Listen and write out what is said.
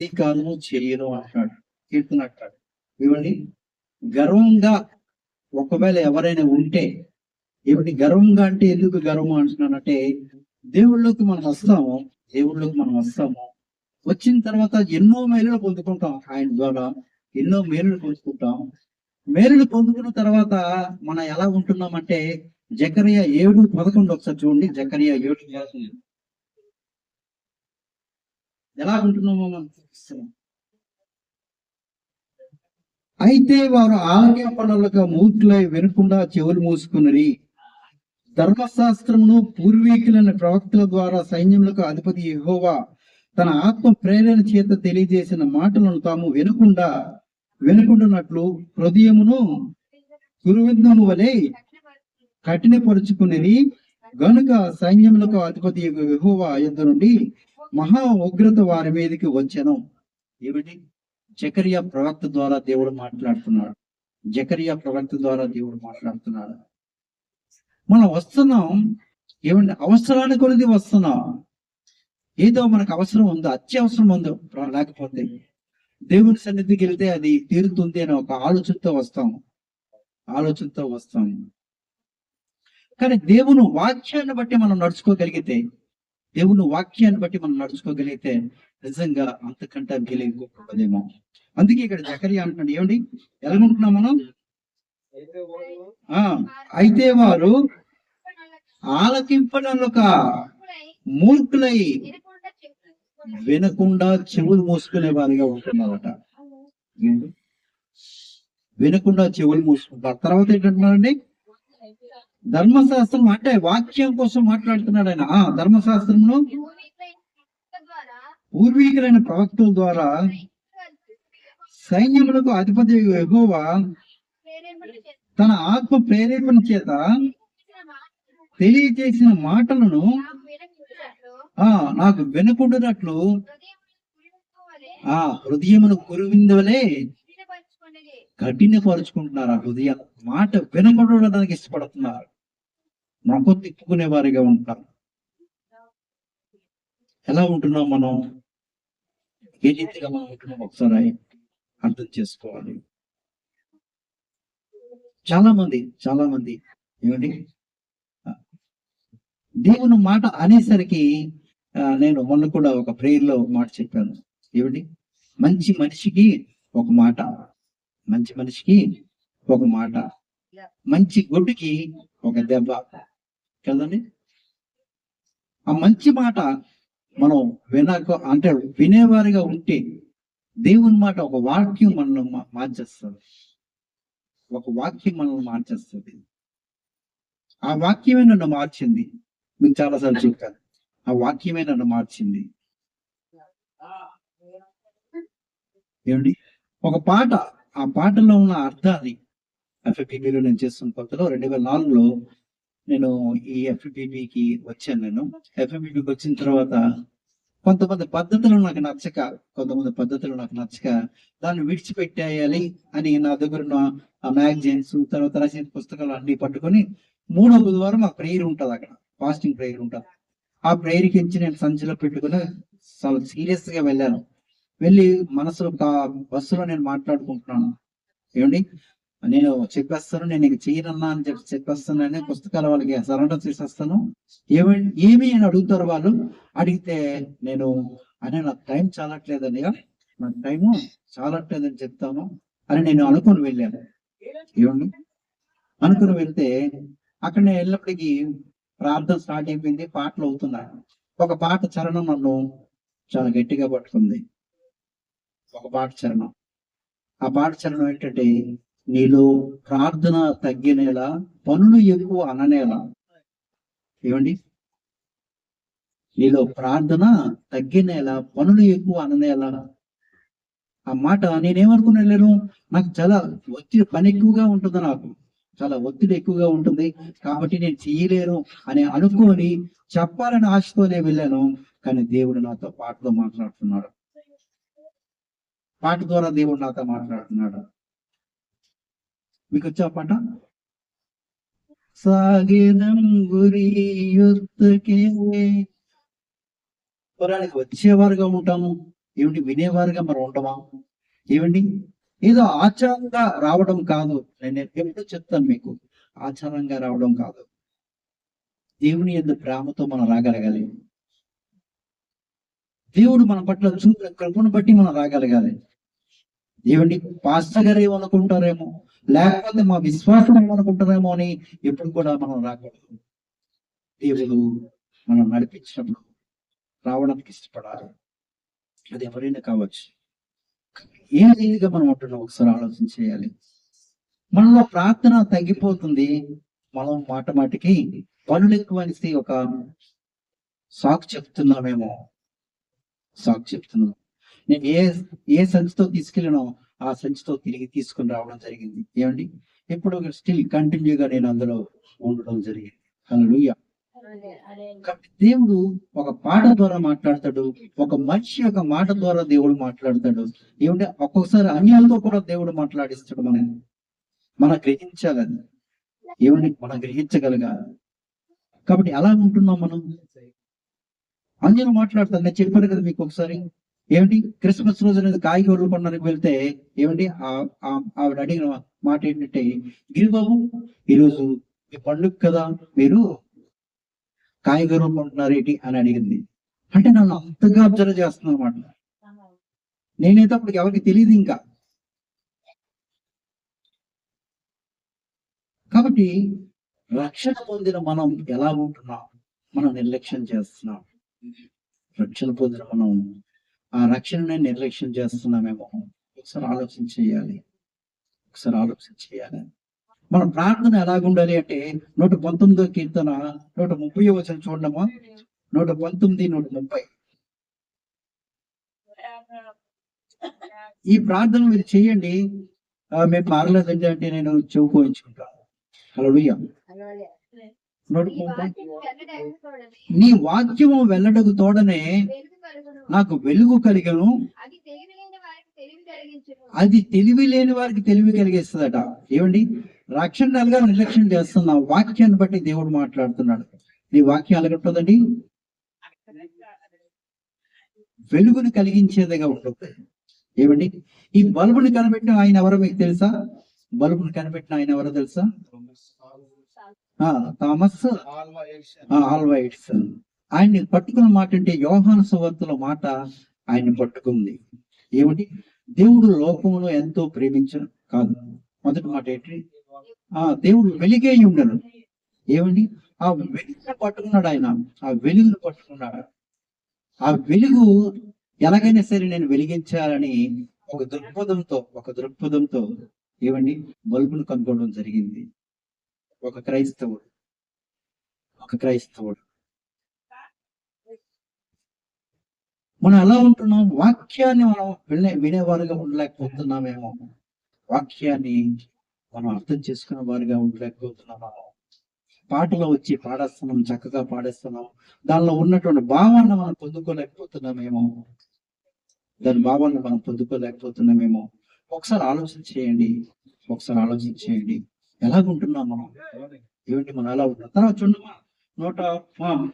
కాను చేయను అంటాడు. కీర్తన అంటాడు. ఏమండి? గర్వంగా ఒకవేళ ఎవరైనా ఉంటే, ఏమిటి గర్వంగా అంటే ఎందుకు గర్వం అంటున్నానంటే, దేవుళ్ళలోకి మనం వస్తాము. దేవుళ్ళలోకి మనం వస్తాము. వచ్చిన తర్వాత ఎన్నో మేలులు పొందుకుంటాం. ఆయన ద్వారా ఎన్నో మేలులు పొందుకుంటాం. మేలులు పొందుకున్న తర్వాత మనం ఎలా ఉంటున్నామంటే, జకరియా 7:11 ఒకసారి చూడండి. జకరియా 7:11 ఎలా ఉంటున్నామో మనం చూపిస్తున్నాం. అయితే వారు ఆలకింపనలుగా మూర్ఖులై వినకుండా చెవులు మూసుకున్నరి. ధర్మశాస్త్రమును పూర్వీకులైన ప్రవక్తల ద్వారా సైన్యములకు అధిపతి యెహోవా తన ఆత్మ ప్రేరణ చేత తెలియజేసిన మాటలను తాము వినకుండానట్లు హృదయమును గురువిందము వలె కఠినపరుచుకునేది. గనుక సైన్యములకు అధిపతి యెహోవా యుద్ధ నుండి మహా ఉగ్రత వారి మీదకి వచ్చెను. ఏమిటి? జకరియా ప్రవక్త ద్వారా దేవుడు మాట్లాడుతున్నాడు. జకరియా ప్రవక్త ద్వారా దేవుడు మాట్లాడుతున్నాడు. మనం వస్తున్నాం. ఏమంటే అవసరాన్ని కొలిది వస్తున్నాం. ఏదో మనకు అవసరం ఉందో, అత్యవసరం ఉందో లేకపోతే దేవుని సన్నిధికి వెళ్తే అది తీరుతుంది అని ఒక ఆలోచనతో వస్తాము. కానీ దేవుని వాక్యాన్ని బట్టి మనం నడుచుకోగలిగితే నిజంగా అంతకంటే మేలు ఇంకొకదేమో. అందుకే ఇక్కడ జకరియా అంటున్నాడు. ఏమండి? ఎలాగుంటున్నాం మనం? అయితే వారు ఆలకింపనొక మూర్ఖులై వినకుండా చెవులు మూసుకునే వారిగా ఉంటున్నారట. వినకుండా చెవులు మూసుకుంటారు. తర్వాత ఏంటంటున్నారండి? ధర్మశాస్త్రం అంటే వాక్యం కోసం మాట్లాడుతున్నాడు ఆయన. ధర్మశాస్త్రమును పూర్వీకులైన ప్రవక్తల ద్వారా సైన్యములకు అధిపతి యెహోవా తన ఆత్మ ప్రేరేపణ చేత తెలియజేసిన మాటలను నాకు వినకుండానట్లు హృదయమును కురువిందవలే కఠినపరుచుకుంటున్నారు. ఆ హృదయం మాట వినకుండడానికి ఇష్టపడుతున్నారు. మొఖం తిప్పుకునే వారిగా ఉంటారు. ఎలా ఉంటున్నాం మనం? ఏ రీతిగా మనం ఉంటున్నాం ఒకసారి అర్థం చేసుకోవాలి. చాలా మంది ఏమండి దేవుని మాట అనేసరికి నేను మొన్న కూడా ఒక ప్రేయర్ లో ఒక మాట చెప్పాను. ఏమిటి? మంచి మనిషికి ఒక మాట, మంచి గొడ్డుకి ఒక దెబ్బ కదండి. ఆ మంచి మాట మనం వినేవారిగా ఉంటే దేవుని మాట ఒక వాక్యం మనల్ని మార్చేస్తుంది. ఆ వాక్యమే నన్ను మార్చింది. మీకు చాలాసార్లు చెప్పాను. ఆ వాక్యమే నన్ను మార్చింది. ఏమండి? ఒక పాట, ఆ పాటలో ఉన్న అర్థాన్ని ఎఫ్ఎపిబిలో నేను చేస్తున్న కొత్తలో 2004లో నేను ఈ ఎఫ్ఎపిబికి వచ్చాను. ఎఫ్ఎపిబికి వచ్చిన తర్వాత కొంతమంది పద్ధతులు నాకు నచ్చక దాన్ని విడిచిపెట్టేయాలి అని నా దగ్గర ఉన్న ఆ మ్యాగజైన్స్, తర్వాత రచయిత పుస్తకాలు అన్ని పట్టుకొని 3వ బుధవారం ఆ ప్రేయర్ ఉంటుంది. అక్కడ ఫాస్టింగ్ ప్రేయర్ ఉంటుంది. ఆ ప్రేయర్కి ఇచ్చి నేను సంచిలో పెట్టుకుని చాలా సీరియస్ గా వెళ్ళి మనసులో బస్సులో నేను మాట్లాడుకుంటున్నాను. ఏమండి? నేను చెప్పేస్తాను, నేను నీకు చేయనన్నా అని చెప్పేస్తానని పుస్తకాలు వాళ్ళకి సరెండర్ చేసేస్తాను. ఏమి అని అడుగుతారు వాళ్ళు. అడిగితే నేను నాకు టైం చాలట్లేదని చెప్తాను అని నేను అనుకుని వెళ్ళాను. ఏమండి? అనుకుని వెళ్తే అక్కడ నేను వెళ్ళినప్పటికీ ప్రార్థన స్టార్ట్ అయిపోయింది. పాటలు అవుతున్నాయి. ఒక పాట చరణం నన్ను చాలా గట్టిగా పట్టుకుంది. ఆ పాట చరణం ఏంటంటే, నీలో ప్రార్థన తగ్గినేలా పనులు ఎక్కువ అననేలా. ఏమండి? నీలో ప్రార్థన తగ్గినేలా పనులు ఎక్కువ అననేలా. ఆ మాట నేనేమనుకుని వెళ్ళాను, నాకు చాలా పని ఎక్కువగా ఉంటుంది, చాలా ఒత్తిడి ఎక్కువగా ఉంటుంది, కాబట్టి నేను చేయలేను అని అనుకోని చెప్పాలని ఆశతోనే వెళ్ళాను. కానీ దేవుడు నాతో పాటలో మాట్లాడుతున్నాడు. పాట ద్వారా దేవుడు నాతో మాట్లాడుతున్నాడు. మీకు వచ్చా పాట? సాగేదం గురి యుద్ధకే. పొలానికి వచ్చేవారుగా ఉంటాము. ఏమిటి వినేవారుగా మనం ఉండమా? ఏమండి ఏదో ఆచారంగా రావడం కాదు. నేను ఎప్పుడు చెప్తాను మీకు, ఆచారంగా రావడం కాదు. దేవుని యందు ప్రేమతో మనం రాగలగాలి. దేవుడు మన పట్ల చూపిన కృపను బట్టి మనం రాగలగాలి. ఏమండి పాస్టర్ గారు ఏమనుకుంటారేమో, లేకపోతే మా విశ్వాసం ఏమనుకుంటారేమో అని ఎప్పుడు కూడా మనం రాకూడదు. దేవుడు మనం నడిపించినప్పుడు రావడానికి ఇష్టపడాలి. అది ఎవరైనా కావచ్చు. ఏ రీతిగా మనం ఉంటున్నాం ఒకసారి ఆలోచన చేయాలి. మనలో ప్రార్థన తగ్గిపోతుంది. మనం మాట మాటికి పనులు ఎక్కువ అనేసి ఒక సాకు చెప్తున్నామేమో. సాకు చెప్తున్నాం. నేను ఏ సంచితో తీసుకెళ్ళినో ఆ సంచితో తిరిగి తీసుకుని రావడం జరిగింది. ఏమండి ఇప్పుడు స్టిల్ కంటిన్యూగా నేను అందులో ఉండడం జరిగింది. హల్లెలూయా. కాబట్టి దేవుడు ఒక పాట ద్వారా మాట్లాడతాడు. ఒక మనిషి యొక్క మాట ద్వారా దేవుడు మాట్లాడతాడు. ఏమంటే ఒక్కొక్కసారి అన్యాలతో కూడా దేవుడు మాట్లాడిస్తాడు. మనం గ్రహించాలని, ఏమని మనం గ్రహించగలగాలి. కాబట్టి ఎలా ఉంటున్నాం మనం? అన్యులు మాట్లాడతారు. నేను చెప్పాను కదా మీకు ఒకసారి, ఏమిటి క్రిస్మస్ రోజు అనేది కాయగూరలు కొనడానికి వెళ్తే ఏమండి ఆవిడ అడిగిన మాట ఏంటంటే, గిరిబాబు ఈరోజు మీ పండుగ కదా, మీరు కాయగూరలు కొంటున్నారు ఏంటి అని అడిగింది. అంటే నన్ను అంతగా అబ్జర్వ్ చేస్తున్నాను అనమాట. నేనైతే అప్పటికి ఎవరికి తెలియదు ఇంకా. కాబట్టి రక్షణ పొందిన మనం ఎలా ఉంటున్నాం? మనం నిర్లక్ష్యం చేస్తున్నాం. రక్షణ పొందిన మనం ఆ రక్షణనే నిర్లక్ష్యం చేస్తున్నామేమో. ఒకసారి ఆలోచన చేయాలి. ఒకసారి ఆలోచన చేయాలి. మన ప్రార్థన ఎలాగుండాలి అంటే 119 కీర్తన 130 వచనం చూడమ్మా. 119, 130. ఈ ప్రార్థన మీరు చేయండి. మేము మారలేదండి అంటే నేను చెవు పోయించుకుంటాను. హల్లెలూయా. 130. నీ వాక్యము వెల్లడకు తోడనే నాకు వెలుగు కలిగను, అది తెలివి లేని వారికి తెలివి కలిగిస్తుందట. ఏమండి రక్షణ నెలగా నిర్లక్ష్యం చేస్తున్నాం. వాక్యాన్ని బట్టి దేవుడు మాట్లాడుతున్నాడు. నీ వాక్యం ఎలాగుంటుందండి? వెలుగుని కలిగించేదిగా ఉంటుంది. ఏమండి ఈ బల్బుని కనిపెట్టిన ఆయన ఎవరో మీకు తెలుసా? బల్బుని కనిపెట్టిన ఆయన ఎవరో తెలుసా? Thomas Alva Edison. ఆయన్ని పట్టుకున్న మాట అంటే యోహాను సువార్తలో మాట ఆయన్ని పట్టుకుంది. ఏమిటి? దేవుడు లోకమును ఎంతో ప్రేమించను కాదు. మొదటి మాట ఏంటి? దేవుడు వెలిగే ఉండను. ఏమండి ఆ వెలుగును పట్టుకున్నాడు ఆయన. ఆ వెలుగును పట్టుకున్నాడు. ఆ వెలుగు ఎలాగైనా సరే నేను వెలిగించాలని ఒక దృక్పథంతో ఏమండి బల్బును కనుక్కోవడం జరిగింది. ఒక క్రైస్తవుడు మనం ఎలా ఉంటున్నాం? వాక్యాన్ని మనం వినేవారుగా ఉండలేకపోతున్నామేమో. వాక్యాన్ని మనం అర్థం చేసుకునే వారుగా ఉండలేకపోతున్నామో. పాటలో వచ్చి పాడేస్తున్నాం, చక్కగా పాడేస్తున్నాం. దానిలో ఉన్నటువంటి భావాన్ని మనం పొందుకోలేకపోతున్నామేమో. ఒకసారి ఆలోచన చేయండి. ఎలాగుంటున్నాం మనం? ఏమిటి మనం ఎలా ఉంటున్నాం? తర్వాత చూడమ్మా